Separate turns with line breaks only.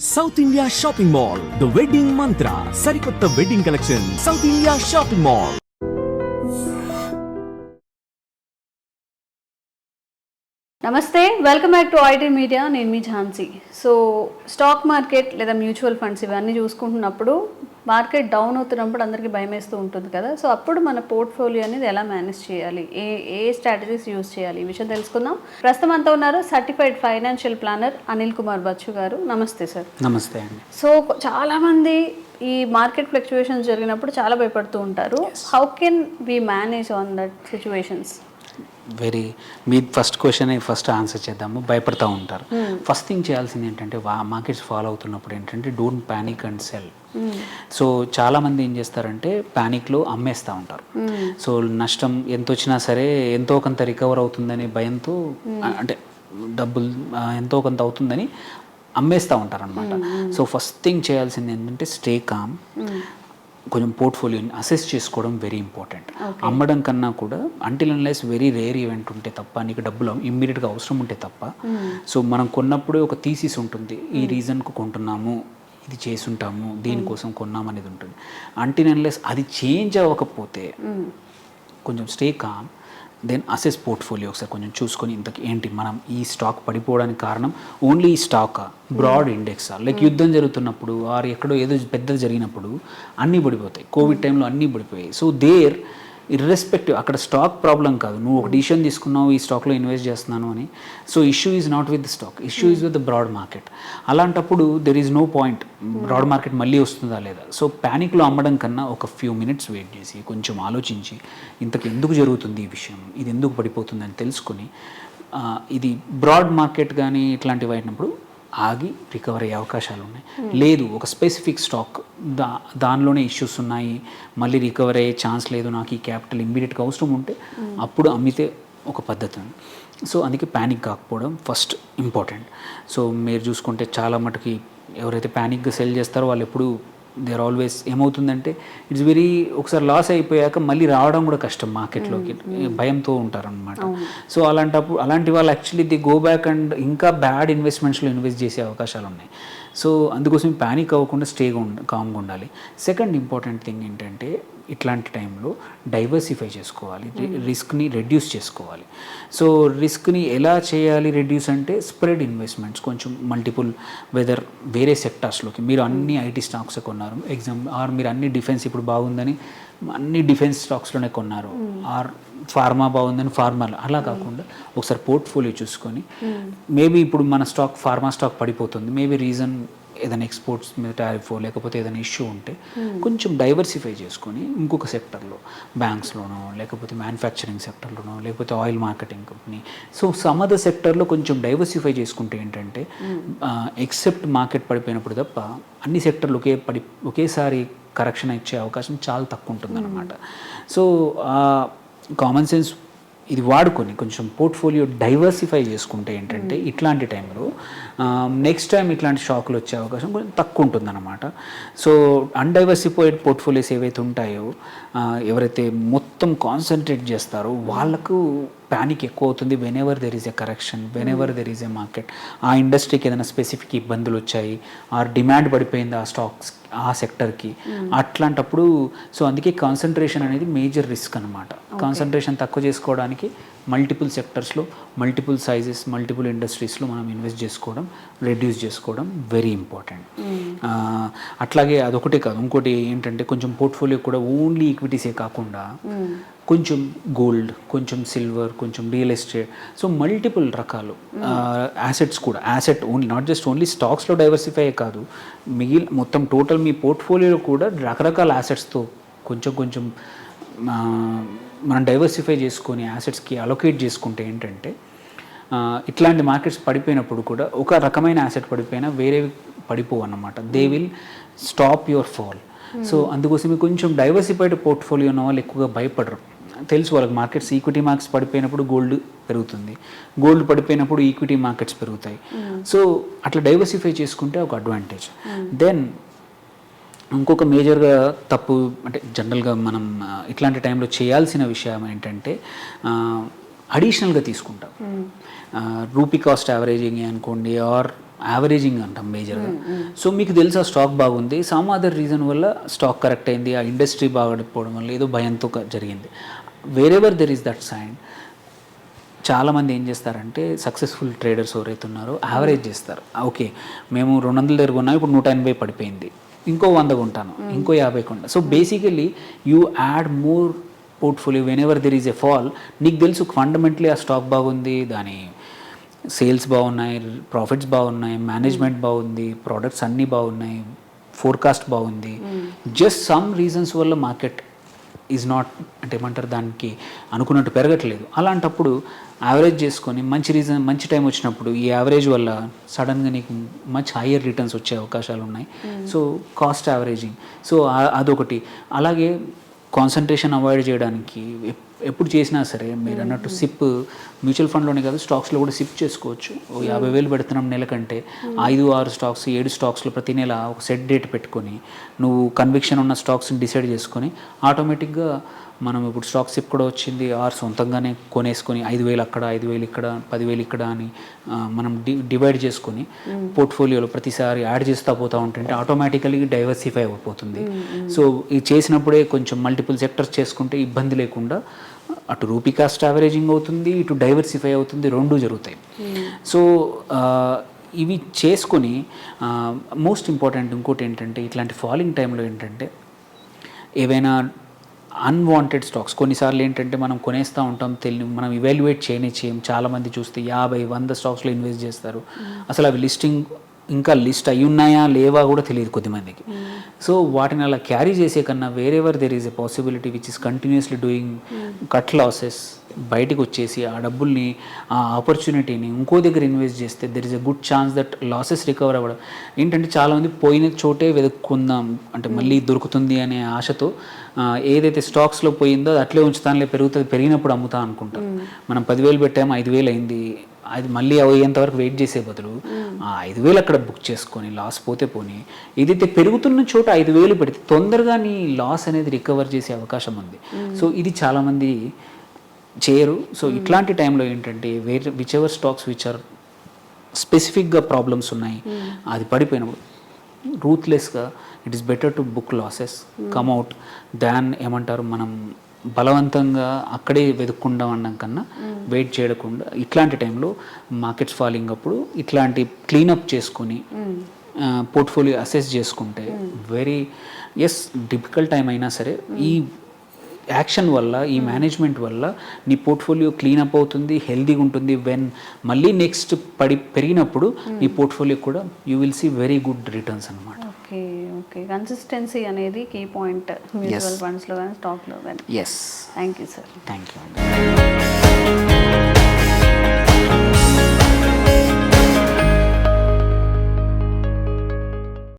South India shopping mall the wedding Mantra సరికొత్త wedding collection South India shopping mall.
నమస్తే, welcome back to IT media. నేను మీ Jhansi. So stock market లేదా mutual funds ఇవన్నీ చూసుకుంటున్నప్పుడు market down అవుతున్నప్పుడు అందరికీ భయం వేస్తూ ఉంటుంది కదా. సో అప్పుడు మన పోర్ట్ఫోలియో అనేది ఎలా మేనేజ్ చేయాలి, ఏ స్ట్రాటజీస్ యూజ్ చేయాలి, ఈ విషయం తెలుసుకుందాం. ప్రస్తుతం అంతా ఉన్నారు certified financial planner Anil Kumar Bachchu garu. నమస్తే సార్.
నమస్తే అండి.
సో చాలామంది ఈ మార్కెట్ ఫ్లక్చువేషన్స్ జరిగినప్పుడు చాలా భయపడుతూ ఉంటారు. How can we manage on that situations?
మీ ఫస్ట్ క్వశ్చన్ ఫస్ట్ ఆన్సర్ చేద్దాము. భయపడతా ఉంటారు. ఫస్ట్ థింగ్ చేయాల్సింది ఏంటంటే మార్కెట్స్ ఫాలో అవుతున్నప్పుడు ఏంటంటే don't panic and cell. So చాలామంది ఏం చేస్తారంటే ప్యానిక్లో అమ్మేస్తూ ఉంటారు. సో నష్టం ఎంత వచ్చినా సరే ఎంతో కొంత రికవర్ అవుతుందనే భయంతో, అంటే డబ్బులు ఎంతో కొంత అవుతుందని అమ్మేస్తూ ఉంటారు అనమాట. సో ఫస్ట్ థింగ్ చేయాల్సింది ఏంటంటే స్టే కామ్. కొంచెం పోర్ట్ఫోలియోని అసెస్ చేసుకోవడం వెరీ ఇంపార్టెంట్. అమ్మడం కన్నా కూడా until unless very rare event ఉంటే తప్ప, నీకు డబ్బులు ఇమ్మీడియట్గా అవసరం ఉంటే తప్ప. సో మనం కొన్నప్పుడు ఒక థీసిస్ ఉంటుంది, ఈ రీజన్కు కొంటున్నాము, ఇది చేసుంటాము, దీనికోసం కొన్నాము అనేది ఉంటుంది. అంటిల్ అన్లెస్ అది చేంజ్ అవ్వకపోతే కొంచెం stay calm, then assess portfolio ఒకసారి కొంచెం చూసుకొని ఇంతకు ఏంటి మనం ఈ స్టాక్ పడిపోవడానికి కారణం ఓన్లీ ఈ స్టాకా, బ్రాడ్ ఇండెక్సా, లైక్ యుద్ధం జరుగుతున్నప్పుడు ఆర్ ఎక్కడో ఏదో పెద్దది జరిగినప్పుడు అన్నీ పడిపోతాయి. కోవిడ్ టైంలో అన్నీ పడిపోయాయి. సో దేర్ ఇర్రెస్పెక్టివ్ అక్కడ స్టాక్ ప్రాబ్లం కాదు, నువ్వు ఒక డిసిషన్ తీసుకున్నావు ఈ స్టాక్లో ఇన్వెస్ట్ చేస్తున్నాను అని. So issue is not with the stock, issue is with the broad market. అలాంటప్పుడు there is no point broad market మళ్ళీ వస్తుందా లేదా. సో ప్యానిక్లో అమ్మడం కన్నా ఒక ఫ్యూ మినిట్స్ వెయిట్ చేసి కొంచెం ఆలోచించి ఇంతకు ఎందుకు జరుగుతుంది ఈ విషయం, ఇది ఎందుకు పడిపోతుంది అని తెలుసుకొని, ఇది బ్రాడ్ మార్కెట్ కానీ ఇట్లాంటివి అయినప్పుడు ఆగి రికవర్ అయ్యే అవకాశాలు ఉన్నాయి. లేదు ఒక స్పెసిఫిక్ స్టాక్ దానిలోనే ఇష్యూస్ ఉన్నాయి, మళ్ళీ రికవర్ అయ్యే ఛాన్స్ లేదు, నాకు ఈ క్యాపిటల్ ఇమ్మీడియట్గా అవసరం ఉంటే అప్పుడు అమ్మితే ఒక పద్ధతి ఉంది. సో అందుకే ప్యానిక్ కాకపోవడం ఫస్ట్ ఇంపార్టెంట్. సో మీరు చూసుకుంటే చాలా మటుకి ఎవరైతే ప్యానిక్గా సెల్ చేస్తారో వాళ్ళు ఎప్పుడు దేర్ ఆల్వేస్ ఏమవుతుందంటే ఇట్స్ వెరీ, ఒకసారి లాస్ అయిపోయాక మళ్ళీ రావడం కూడా కష్టం మార్కెట్లోకి, భయంతో ఉంటారనమాట. సో అలాంటి వాళ్ళు actually the go back and ఇంకా బ్యాడ్ ఇన్వెస్ట్మెంట్స్లో ఇన్వెస్ట్ చేసే అవకాశాలు ఉన్నాయి. సో అందుకోసం ప్యానిక్ అవ్వకుండా కామ్గా ఉండాలి. సెకండ్ ఇంపార్టెంట్ థింగ్ ఏంటంటే ఇట్లాంటి టైంలో డైవర్సిఫై చేసుకోవాలి, రిస్క్ని రెడ్యూస్ చేసుకోవాలి. సో రిస్క్ని ఎలా చేయాలి రెడ్యూస్ అంటే స్ప్రెడ్ ఇన్వెస్ట్మెంట్స్, కొంచెం మల్టిపుల్ వెదర్ వేరే సెక్టార్స్లోకి. మీరు అన్ని ఐటీ స్టాక్స్ కొన్నారు ఆర్ మీరు అన్ని డిఫెన్స్ ఇప్పుడు బాగుందని అన్ని డిఫెన్స్ స్టాక్స్లోనే కొన్నారు, ఆర్ ఫార్మా బాగుందని ఫార్మాలో, అలా కాకుండా ఒకసారి పోర్ట్ఫోలియో చూసుకొని మేబీ ఇప్పుడు మన స్టాక్ ఫార్మా స్టాక్ పడిపోతుంది, మేబీ రీజన్ ఏదైనా ఎక్స్పోర్ట్స్ మీద టారిఫ్ లేకపోతే ఏదైనా ఇష్యూ ఉంటే కొంచెం డైవర్సిఫై చేసుకొని ఇంకొక సెక్టర్లో, బ్యాంక్స్లోనో లేకపోతే మ్యానుఫ్యాక్చరింగ్ సెక్టర్లోనో లేకపోతే oil marketing company, so some other సెక్టర్లో కొంచెం డైవర్సిఫై చేసుకుంటే ఏంటంటే ఎక్సెప్ట్ మార్కెట్ పడిపోయినప్పుడు తప్ప అన్ని సెక్టర్లు ఒకేసారి కరెక్షన్ ఇచ్చే అవకాశం చాలా తక్కువ ఉంటుందన్నమాట. సో కామన్ సెన్స్ ఇది వాడుకొని కొంచెం పోర్ట్ఫోలియో డైవర్సిఫై చేసుకుంటే ఏంటంటే ఇట్లాంటి టైంలో నెక్స్ట్ టైం ఇట్లాంటి షాకులు వచ్చే అవకాశం కొంచెం తక్కువ ఉంటుందన్నమాట. సో అన్డైవర్సిఫైడ్ పోర్ట్ఫోలియోస్ ఏవైతే ఉంటాయో, ఎవరైతే మొత్తం కాన్సన్ట్రేట్ చేస్తారో వాళ్ళకు ప్యానిక్ ఎక్కువ అవుతుంది. When ever there is a correction, when ever there is a market, ఆ ఇండస్ట్రీకి ఏదైనా స్పెసిఫిక్ ఇబ్బందులు వచ్చాయి, ఆ డిమాండ్ పడిపోయింది ఆ స్టాక్స్ ఆ సెక్టర్కి, అట్లాంటప్పుడు సో అందుకే కాన్సన్ట్రేషన్ అనేది మేజర్ రిస్క్ అనమాట. కాన్సన్ట్రేషన్ తక్కువ చేసుకోవడానికి మల్టిపుల్ సెక్టర్స్లో, మల్టిపుల్ సైజెస్, మల్టిపుల్ ఇండస్ట్రీస్లో మనం ఇన్వెస్ట్ చేసుకోవడం, రెడ్యూస్ చేసుకోవడం వెరీ ఇంపార్టెంట్. అట్లాగే అదొకటే కాదు, ఇంకోటి ఏంటంటే కొంచెం పోర్ట్ఫోలియో కూడా ఓన్లీ ఈక్విటీసే కాకుండా కొంచెం గోల్డ్, కొంచెం సిల్వర్, కొంచెం రియల్ ఎస్టేట్, సో మల్టిపుల్ రకాలు యాసెట్స్ కూడా, asset only not just only స్టాక్స్లో డైవర్సిఫై కాదు, మొత్తం టోటల్ మీ పోర్ట్ఫోలియోలో కూడా రకరకాల యాసెట్స్తో కొంచెం మనం డైవర్సిఫై చేసుకొని యాసెట్స్కి అలొకేట్ చేసుకుంటే ఏంటంటే ఇట్లాంటి మార్కెట్స్ పడిపోయినప్పుడు కూడా ఒక రకమైన యాసెట్ పడిపోయినా వేరే పడిపోవు అన్నమాట. They will stop your fall. So అందుకోసమే కొంచెం డైవర్సిఫైడ్ పోర్ట్ఫోలియో ఉన్న వాళ్ళు ఎక్కువగా భయపడరు. తెలుసు వాళ్ళకి మార్కెట్స్, ఈక్విటీ మార్కెట్స్ పడిపోయినప్పుడు గోల్డ్ పెరుగుతుంది, గోల్డ్ పడిపోయినప్పుడు ఈక్విటీ మార్కెట్స్ పెరుగుతాయి. సో అట్లా డైవర్సిఫై చేసుకుంటే ఒక అడ్వాంటేజ్. దెన్ ఇంకొక మేజర్గా తప్పు అంటే జనరల్గా మనం ఇట్లాంటి టైంలో చేయాల్సిన విషయం ఏంటంటే అడిషనల్గా తీసుకుంటాం. రూపీ కాస్ట్ యావరేజింగ్ అనుకోండి, ఆర్ యావరేజింగ్ అంటాం మేజర్గా. సో మీకు తెలుసు ఆ స్టాక్ బాగుంది, సమ్ అదర్ రీజన్ వల్ల స్టాక్ కరెక్ట్ అయింది, ఆ ఇండస్ట్రీ బాగపోవడం వల్ల ఏదో భయంతో జరిగింది. Wherever there is that sign, చాలామంది ఏం చేస్తారంటే సక్సెస్ఫుల్ ట్రేడర్స్ ఎవరైతే ఉన్నారో యావరేజ్ చేస్తారు. ఓకే మేము 200 దగ్గర కొన్నాం, ఇప్పుడు 180 పడిపోయింది, ఇంకో 100 కొంటాను, ఇంకో 50 కొంటాను. So basically you add more portfolio when ever there is a fall. నీకు తెలుసు ఫండమెంటలీ ఆ స్టాక్ బాగుంది, దాని సేల్స్ బాగున్నాయి, ప్రాఫిట్స్ బాగున్నాయి, మేనేజ్మెంట్ బాగుంది, ప్రోడక్ట్స్ అన్నీ బాగున్నాయి, ఫోర్కాస్ట్ బాగుంది. జస్ట్ సమ్ రీజన్స్ వల్ల మార్కెట్ ఈజ్ నాట్ అంటే ఏమంటారు దానికి అనుకున్నట్టు పెరగట్లేదు. అలాంటప్పుడు యావరేజ్ చేసుకొని మంచి టైం వచ్చినప్పుడు ఈ యావరేజ్ వల్ల సడన్గా నీకు మచ్ హయ్యర్ రిటర్న్స్ వచ్చే అవకాశాలు ఉన్నాయి. సో కాస్ట్ యావరేజింగ్, సో అదొకటి. అలాగే కాన్సన్ట్రేషన్ అవాయిడ్ చేయడానికి ఎప్పుడు చేసినా సరే మీరు అన్నట్టు సిప్, మ్యూచువల్ ఫండ్లోనే కాదు స్టాక్స్లో కూడా సిప్ చేసుకోవచ్చు. 50,000 పెడుతున్నాం నెలకంటే 5-6 స్టాక్స్ 7 స్టాక్స్లో ప్రతి నెల ఒక సెట్ డేట్ పెట్టుకొని నువ్వు కన్విక్షన్ ఉన్న స్టాక్స్ని డిసైడ్ చేసుకొని ఆటోమేటిక్గా మనం ఇప్పుడు స్టాక్ సిప్ కూడా వచ్చింది, సొంతంగానే కొనేసుకొని 5,000 అక్కడ, 5,000 ఇక్కడ, 10,000 ఇక్కడ అని మనం డివైడ్ చేసుకొని పోర్ట్ఫోలియోలో ప్రతిసారి యాడ్ చేస్తూ పోతూ ఉంటుంటే ఆటోమేటికలీ డైవర్సిఫై అయిపోతుంది. సో ఇది చేసినప్పుడే కొంచెం మల్టిపుల్ సెక్టర్స్ చేసుకుంటే ఇబ్బంది లేకుండా అటు రూపీ కాస్ట్ యావరేజింగ్ అవుతుంది, ఇటు డైవర్సిఫై అవుతుంది, రెండూ జరుగుతాయి. సో ఇవి చేసుకొని మోస్ట్ ఇంపార్టెంట్ ఇంకోటి ఏంటంటే ఇట్లాంటి ఫాలింగ్ టైంలో ఏంటంటే ఏవైనా అన్వాంటెడ్ స్టాక్స్ కొన్నిసార్లు ఏంటంటే మనం కొనేస్తూ ఉంటాం, మనం ఇవాల్యుయేట్ చేయం. చాలామంది చూస్తే 50-100 స్టాక్స్లో ఇన్వెస్ట్ చేస్తారు, అసలు అవి ఇంకా లిస్ట్ అయి ఉన్నాయా లేవా కూడా తెలియదు కొద్దిమందికి. సో వాటిని అలా క్యారీ చేసే కన్నా wherever there is a possibility which is continuously doing cut losses, బయటకు వచ్చేసి ఆ డబ్బుల్ని ఆ ఆపర్చునిటీని ఇంకో దగ్గర ఇన్వెస్ట్ చేస్తే there is a good chance that losses recover అవ్వడం. ఏంటంటే చాలామంది పోయిన చోటే వెతుక్కుందాం అంటే మళ్ళీ దొరుకుతుంది అనే ఆశతో ఏదైతే స్టాక్స్లో పోయిందో అది అట్లే ఉంచుతానులే, పెరిగినప్పుడు అమ్ముతా అనుకుంటాం. మనం 10,000 పెట్టాము, 5,000 అయింది, అది మళ్ళీ అయ్యేంతవరకు వెయిట్ చేసే బదులు 5,000 అక్కడ బుక్ చేసుకొని లాస్ పోతే పోనీ, ఏదైతే పెరుగుతున్న చోట 5,000 పెడితే తొందరగా నీ లాస్ అనేది రికవర్ చేసే అవకాశం ఉంది. సో ఇది చాలామంది చేయరు. సో ఇట్లాంటి టైంలో ఏంటంటే whichever stocks which are స్పెసిఫిక్గా ప్రాబ్లమ్స్ ఉన్నాయి అది పడిపోయినప్పుడు రూత్లెస్గా it is better to book losses, come out than ఏమంటారు మనం బలవంతంగా అక్కడే వెతుక్కుండా ఉండడం కన్నా వెయిట్ చేయకుండా ఇట్లాంటి టైంలో మార్కెట్స్ ఫాలింగ్ అప్పుడు ఇట్లాంటి క్లీనప్ చేసుకొని పోర్ట్ఫోలియో అసెస్ చేసుకుంటే వెరీ డిఫికల్ట్ టైం అయినా సరే ఈ యాక్షన్ వల్ల, ఈ మేనేజ్మెంట్ వల్ల నీ పోర్ట్ఫోలియో క్లీనప్ అవుతుంది, హెల్దీగా ఉంటుంది. మళ్ళీ నెక్స్ట్ పెరిగినప్పుడు నీ పోర్ట్ఫోలియో కూడా you will see very good returns అనమాట.
ఓకే కన్సిస్టెన్సీ అనేది కీ పాయింట్ మ్యూచువల్ ఫండ్స్లో కానీ స్టాక్లో కానీ.
Yes,
thank you sir.
Thank you.